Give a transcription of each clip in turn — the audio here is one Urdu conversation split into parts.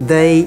They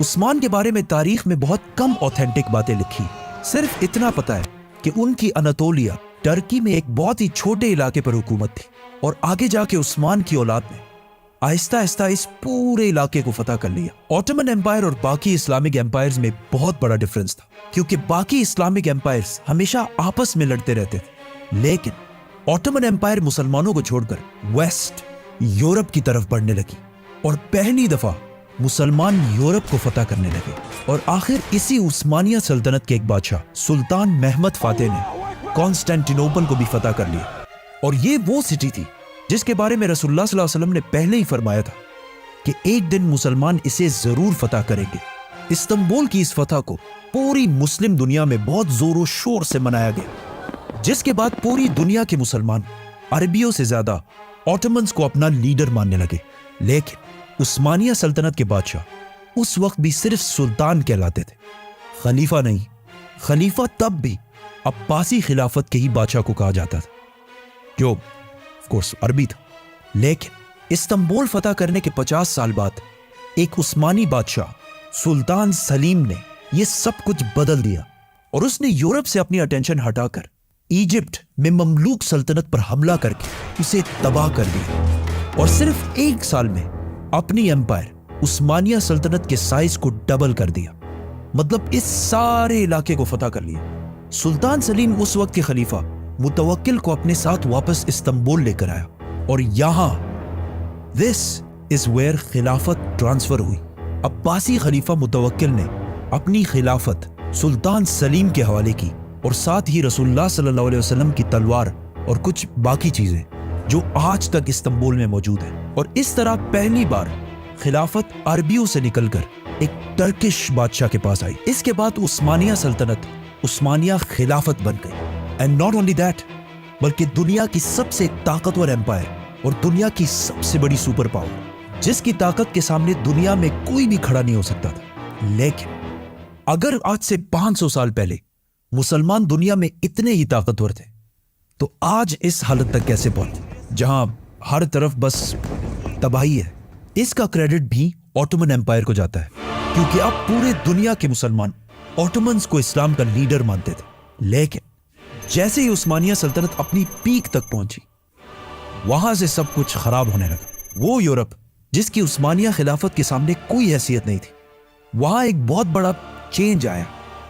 عثمان کے بارے میں تاریخ میں بہت کم اوتھینٹک باتیں لکھی. صرف اتنا پتا ہے کہ ان کی اناتولیا ٹرکی میں ایک بہت ہی چھوٹے علاقے پر حکومت تھی اور آگے جا کے عثمان کی اولاد نے آہستہ آہستہ اس پورے علاقے کو فتح کر لیا. آٹومن امپائر اور باقی اسلامک امپائرز میں بہت بڑا ڈفرنس تھا کیونکہ باقی اسلامک امپائرز ہمیشہ آپس میں لڑتے رہتے تھے، لیکن آٹومن امپائر مسلمانوں کو چھوڑ کر ویسٹ یورپ کی طرف بڑھنے لگی اور پہلی دفعہ مسلمان یورپ کو فتح کرنے لگے. اور آخر اسی عثمانیہ سلطنت کے ایک بادشاہ سلطان محمد فاتح نے کانسٹینٹینوپل کو بھی فتح کر لیا. اور یہ وہ سٹی تھی جس کے بارے میں رسول اللہ صلی اللہ علیہ وسلم نے پہلے ہی فرمایا تھا کہ ایک دن مسلمان اسے ضرور فتح کریں گے. استنبول کی اس فتح کو پوری مسلم دنیا میں بہت زور و شور سے منایا گیا، جس کے بعد پوری دنیا کے مسلمان عربیوں سے زیادہ آٹومنز کو اپنا لیڈر ماننے لگے. لیکن عثمانیہ سلطنت کے بادشاہ اس وقت بھی صرف سلطان کہلاتے تھے، خلیفہ نہیں. خلیفہ تب بھی عباسی خلافت کے ہی بادشاہ کو کہا جاتا تھا جو کورس عربی تھا. لیکن استنبول فتح کرنے کے 50 سال بعد ایک عثمانی بادشاہ سلطان سلیم نے یہ سب کچھ بدل دیا اور اس نے یورپ سے اپنی اٹینشن ہٹا کر ایجپٹ میں مملوک سلطنت پر حملہ کر کے اسے تباہ کر دیا اور صرف ایک سال میں اپنی امپائر عثمانیہ سلطنت کے سائز کو ڈبل کر دیا. مطلب اس سارے علاقے کو فتح کر لیا. سلطان سلیم اس وقت کے خلیفہ متوکل کو اپنے ساتھ واپس استنبول لے کر آیا اور یہاں this is where خلافت ٹرانسفر ہوئی. عباسی خلیفہ متوکل نے اپنی خلافت سلطان سلیم کے حوالے کی اور ساتھ ہی رسول اللہ صلی اللہ علیہ وسلم کی تلوار اور کچھ باقی چیزیں جو آج تک استنبول میں موجود ہیں. اور اس طرح پہلی بار خلافت عربیوں سے نکل کر ایک ٹرکش بادشاہ کے پاس آئی. اس کے بعد عثمانیہ سلطنت عثمانیہ خلافت بن گئی. اینڈ ناٹ اونلی دیٹ بلکہ دنیا کی سب سے طاقتور امپائر اور دنیا کی سب سے بڑی سپر پاور جس کی طاقت کے سامنے دنیا میں کوئی بھی کھڑا نہیں ہو سکتا تھا. لیکن اگر آج سے 500 سال پہلے مسلمان دنیا میں اتنے ہی طاقتور تھے تو آج اس حالت تک کیسے پہنچے جہاں ہر طرف بس تباہی ہے. اس کا کریڈٹ بھی آٹومن امپائر کو جاتا ہے کیونکہ اب پورے دنیا کے مسلمان آٹومنز کو اسلام کا لیڈر مانتے تھے. لیکن جیسے ہی عثمانیہ سلطنت اپنی پیک تک پہنچی وہاں سے سب کچھ خراب ہونے لگا. وہ یورپ جس کی عثمانیہ خلافت کے سامنے کوئی حیثیت نہیں تھی وہاں ایک بہت بڑا چینج آیا.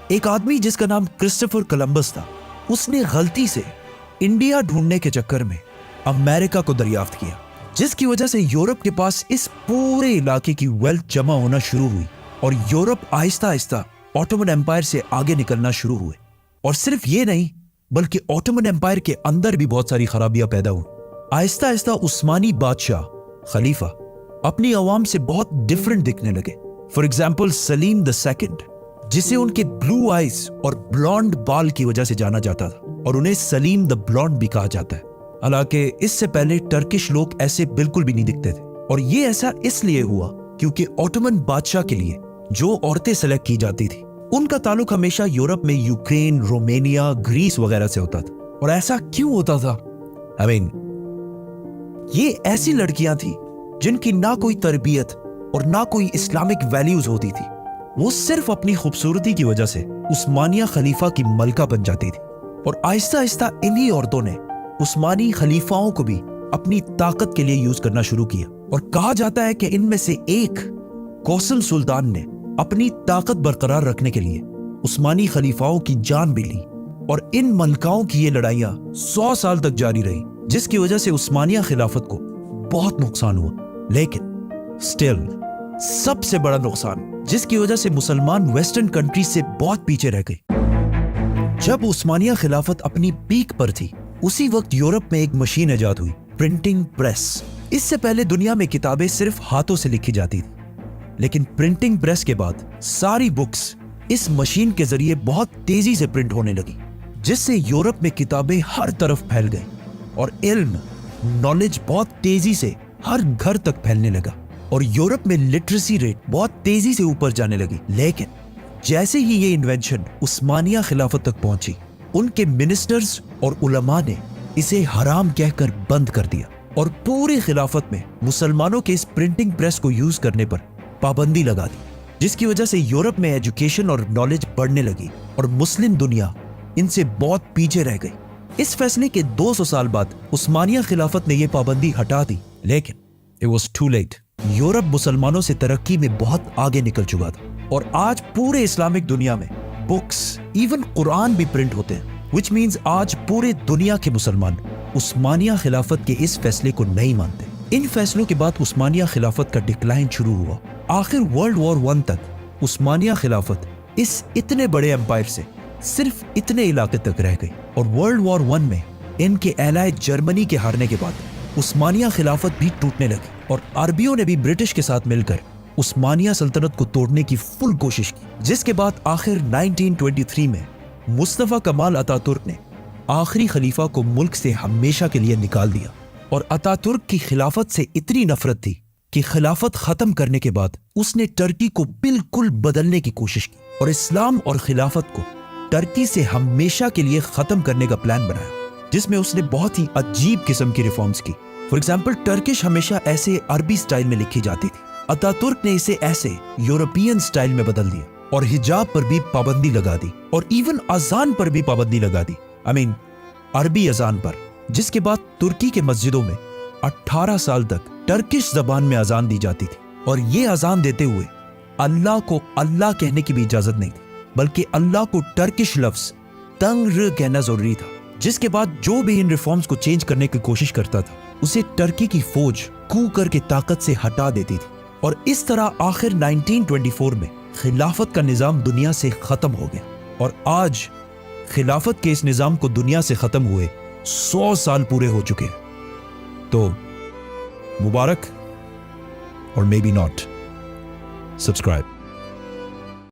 ایک آدمی جس کا نام کرسٹوفر کولمبس تھا اس نے غلطی سے انڈیا ڈھونڈنے کے چکر میں امریکہ کو دریافت کیا جس کی وجہ سے یورپ کے پاس اس پورے علاقے کی ویلتھ جمع ہونا شروع ہوئی اور یورپ آہستہ آہستہ آٹومن امپائر سے آگے نکلنا شروع ہوئے. اور صرف یہ نہیں بلکہ آٹومن امپائر کے اندر بھی بہت ساری خرابیاں پیدا ہوئی. آہستہ آہستہ عثمانی بادشاہ خلیفہ اپنی عوام سے بہت ڈیفرنٹ دکھنے لگے. For example Salim the second جسے ان کے بلو آئیز اور بلانڈ بال کی وجہ سے جانا جاتا تھا اور انہیں سلیم the blonde بھی کہا جاتا ہے. حالانکہ اس سے پہلے ٹرکش لوگ ایسے بالکل بھی نہیں دکھتے تھے اور یہ ایسا اس لیے ہوا کیونکہ آٹومن بادشاہ کے لیے جو عورتیں سلیکٹ کی جاتی تھی ان کا تعلق ہمیشہ یورپ میں یوکرین، رومینیا، گریس وغیرہ سے ہوتا تھا. اور ایسا کیوں ہوتا تھا؟ یہ ایسی لڑکیاں تھیں جن کی نہ کوئی تربیت اور نہ کوئی اسلامک ویلیوز ہوتی تھی. وہ صرف اپنی خوبصورتی کی وجہ سے عثمانیہ خلیفہ کی ملکہ بن جاتی تھی اور آہستہ آہستہ انہی عورتوں نے عثمانی خلیفاؤں کو بھی اپنی طاقت کے لیے یوز کرنا شروع کیا. اور کہا جاتا ہے کہ ان میں سے ایک کوسل سلطان نے اپنی طاقت برقرار رکھنے کے لیے عثمانی خلیفاؤں کی جان بھی لی اور ان ملکاؤں کی یہ لڑائیاں 100 سال تک جاری رہی جس کی وجہ سے عثمانیہ خلافت کو بہت نقصان ہوا. لیکن سٹل سب سے بڑا نقصان جس کی وجہ سے مسلمان ویسٹرن کنٹریز سے بہت پیچھے رہ گئی. جب عثمانیہ خلافت اپنی پیک پر تھی اسی وقت یورپ میں ایک مشین ایجاد ہوئی، پرنٹنگ پریس. اس سے پہلے دنیا میں کتابیں صرف ہاتھوں سے لکھی جاتی تھی لیکن پرنٹنگ پریس کے بعد ساری بکس اس مشین کے ذریعے بہت تیزی سے پرنٹ ہونے لگی جس سے یورپ میں کتابیں ہر طرف پھیل گئیں اور علم، نالج بہت تیزی سے ہر گھر تک پھیلنے لگا اور یورپ میں لٹریسی ریٹ بہت تیزی سے اوپر جانے لگی. لیکن جیسے ہی یہ انوینشن عثمانیہ خلافت تک پہنچی ان کے منسٹرز اور علماء نے اسے حرام کہہ کر بند کر دیا اور پوری خلافت میں مسلمانوں کے اس پرنٹنگ پریس کو یوز کرنے پر پابندی لگا دی. جس کی وجہ سے یورپ میں ایجوکیشن اور نالج بڑھنے لگی اور مسلم دنیا ان سے بہت پیچھے رہ گئی۔ اس فیصلے کے 200 سال بعد عثمانیہ خلافت نے یہ پابندی ہٹا دی، لیکن it was too late۔ Europe مسلمانوں سے ترقی میں بہت آگے نکل چکا تھا اور آج پورے اسلامک دنیا میں بکس، ایون قرآن بھی پرنٹ ہوتے ہیں، which means آج پورے دنیا کے مسلمان عثمانیہ خلافت کے اس فیصلے کو نہیں مانتے۔ ان فیصلوں کے بعد عثمانیہ خلافت کا ڈکلائن شروع ہوا۔ آخر ورلڈ وار 1 تک عثمانیہ خلافت اس اتنے بڑے امپائر سے صرف اتنے علاقے تک رہ گئی، اور ورلڈ وار 1 میں ان کے ایلائے جرمنی کے ہارنے کے بعد عثمانیہ خلافت بھی ٹوٹنے لگی، اور عربیوں نے بھی برٹش کے ساتھ مل کر عثمانیہ سلطنت کو توڑنے کی فل کوشش کی، جس کے بعد آخر 1923 میں مصطفیٰ کمال اتا ترک نے آخری خلیفہ کو ملک سے ہمیشہ کے لیے نکال دیا۔ اور اتا ترک کی خلافت سے اتنی نفرت تھی کہ خلافت ختم کرنے کے بعد اس نے ترکی کو بالکل بدلنے کی کوشش کی اور اسلام اور خلافت کو ترکی سے ہمیشہ کے لیے ختم کرنے کا پلان بنایا، جس میں اس نے بہت ہی عجیب قسم کی ریفارمز کی۔ فار ایگزامپل ٹرکش ہمیشہ ایسے عربی سٹائل میں لکھی جاتی تھی، اتا ترک نے اسے ایسے یورپین سٹائل میں بدل دیا اور حجاب پر بھی پابندی لگا دی، اور ایون اذان پر بھی پابندی لگا دی، عربی اذان پر، جس کے بعد ترکی کے مسجدوں میں 18 سال تک ٹرکش زبان میں اذان دی جاتی تھی، اور یہ اذان دیتے ہوئے اللہ کو اللہ کہنے کی بھی اجازت نہیں تھی، بلکہ اللہ کو ٹرکش لفظ تنگ ر کہنا ضروری تھا۔ جس کے بعد جو بھی ان ریفارمز کو چینج کرنے کی کوشش کرتا تھا اسے ٹرکی کی فوج کو کر کے طاقت سے ہٹا دیتی تھی، اور اس طرح آخر 1924 میں خلافت کا نظام دنیا سے ختم ہو گیا، اور آج خلافت کے اس نظام کو دنیا سے ختم ہوئے 100 سال پورے ہو چکے ہیں۔ تو مبارک، اور مے بی ناٹ۔ سبسکرائب۔